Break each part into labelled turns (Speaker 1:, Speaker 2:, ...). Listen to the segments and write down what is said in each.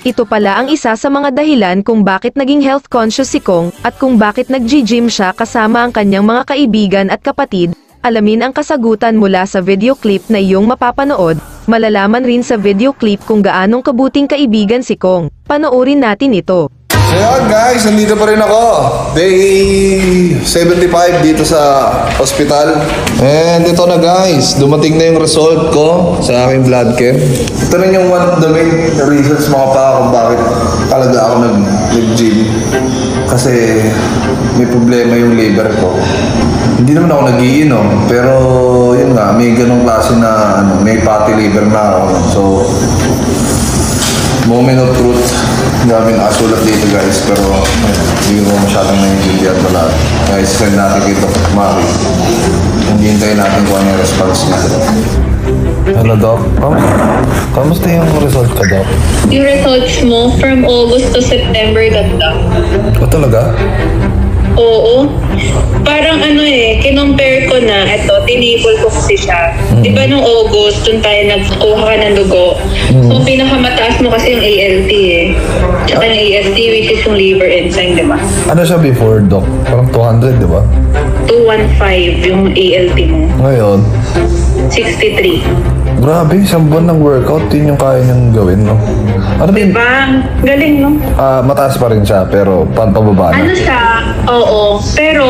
Speaker 1: Ito pala ang isa sa mga dahilan kung bakit naging health conscious si Kong, at kung bakit nag-gym siya kasama ang kanyang mga kaibigan at kapatid. Alamin ang kasagutan mula sa video clip na iyong mapapanood. Malalaman rin sa video clip kung gaanong kabuting kaibigan si Kong. Panoorin natin ito.
Speaker 2: So yun guys, nandito pa rin ako. Day 75 dito sa hospital. And ito na guys, dumating na yung result ko sa aking blood chem. Ito rin yung one of the main reasons mga pa kung bakit talaga ako nag-gym. Kasi may problema yung liver ko. Hindi naman ako nag-iinom, pero yun nga, may ganong klase na may fatty liver na ako. So, moment of truth, daming asulat dito guys, pero hindi ko masyadong naiintindihan pa lahat. Guys, send natin kay Dr. Mari. Hintayin natin kung ano yung response niya. Hello, Doc. Kamusta yung result ka, Doc?
Speaker 3: Yung results mo from August to September ganda.
Speaker 2: O talaga?
Speaker 3: Oo. Parang kinumpare ko na, tinable ko kasi siya. Di ba nung August, dun tayo nagkuha ka ng dugo. So, pinakamataas mo kasi yung ALT Tsaka yung AST, which is yung liver enzyme, di ba?
Speaker 2: Ano siya before, Doc? Parang 200, di ba?
Speaker 3: 215 yung ALT mo.
Speaker 2: Ngayon?
Speaker 3: 63.
Speaker 2: Grabe, isang buwan ng workout, yun yung kaya niyang gawin, no? Ano ba yun?
Speaker 3: Diba? Galing, no?
Speaker 2: Mataas pa rin siya, pero pababa na.
Speaker 3: Ano siya? Oo. Pero,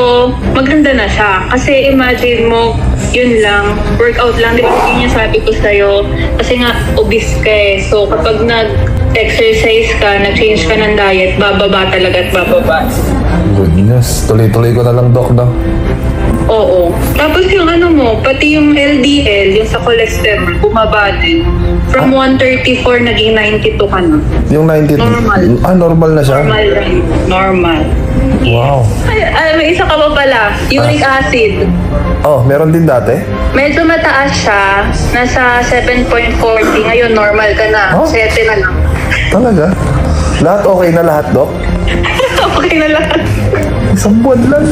Speaker 3: maganda na siya. Kasi imagine mo, yun lang, workout lang. Diba, yun yung sabi ko sa'yo. Kasi nga, obese ka eh. So, kapag nag-exercise ka, nag-change ka ng diet, bababa talaga at bababa.
Speaker 2: Goodness, tuloy-tuloy ko na lang, Doc, no?
Speaker 3: Oo. Tapos yung pati yung LDL, yung sa cholesterol, bumaba din. From 134, naging 92 ka na.
Speaker 2: Yung 92?
Speaker 3: Normal.
Speaker 2: Normal na siya?
Speaker 3: Normal rin. Normal.
Speaker 2: Wow.
Speaker 3: Ay, may isa ka pa pala. Uric acid.
Speaker 2: Oh, meron din dati?
Speaker 3: Medyo mataas siya. Nasa 7.40. Ngayon, normal ka na.
Speaker 2: Oh?
Speaker 3: 7 na lang.
Speaker 2: Talaga? Lahat okay na lahat, Doc?
Speaker 3: Okay na lahat.
Speaker 2: Isang buwan lang.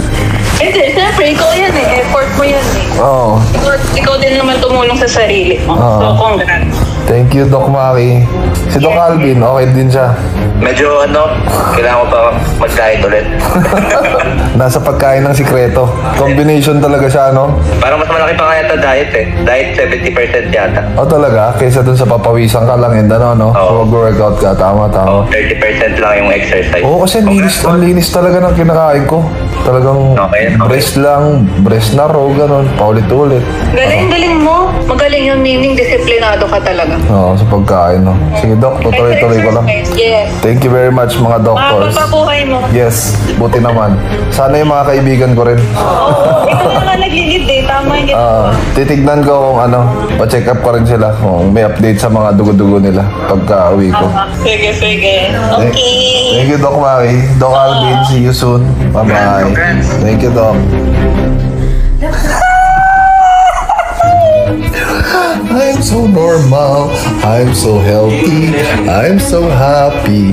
Speaker 3: Siyempre, ikaw yan effort mo yan
Speaker 2: Oo.
Speaker 3: Ikaw din naman tumulong sa sarili mo. So, congrats.
Speaker 2: Thank you, Doc Maki. Si Doc Alvin, okay din siya.
Speaker 4: Medyo kailangan ko pa mag-diet ulit.
Speaker 2: Nasa pagkain ng sikreto. Combination talaga siya, no?
Speaker 4: Parang mas malaki pa kaya ito diet Diet 70% yata.
Speaker 2: O talaga? Kaysa dun sa papawisan ka lang and no?
Speaker 4: Oo.
Speaker 2: Mag-workout ka, tama.
Speaker 4: 30% lang yung exercise.
Speaker 2: Oo, kasi ang linis talaga ng kinakain ko. Talagang
Speaker 4: Okay.
Speaker 2: breast lang, breast na raw, ganun, paulit-ulit.
Speaker 3: Galing mo. Magaling yung meaning, disiplinado ka talaga.
Speaker 2: Oo, sa pagkain, no? Sige, Doc, tuloy-tuloy ko lang.
Speaker 3: Yes.
Speaker 2: Thank you very much, mga doctors.
Speaker 3: Papabuhay mo.
Speaker 2: Yes, buti naman. Sana yung mga kaibigan ko rin.
Speaker 3: Oo, ikaw na nga naglilid Tama yung
Speaker 2: Titignan ko kung pa-check up ko rin sila kung may update sa mga dugo-dugo nila pagka uwi ko.
Speaker 3: Sige. Okay.
Speaker 2: Thank you, Doc Maki. Doc Alvin, see you soon. Bye-bye. Thank you, Doc. I'm so normal, I'm so healthy, I'm so happy.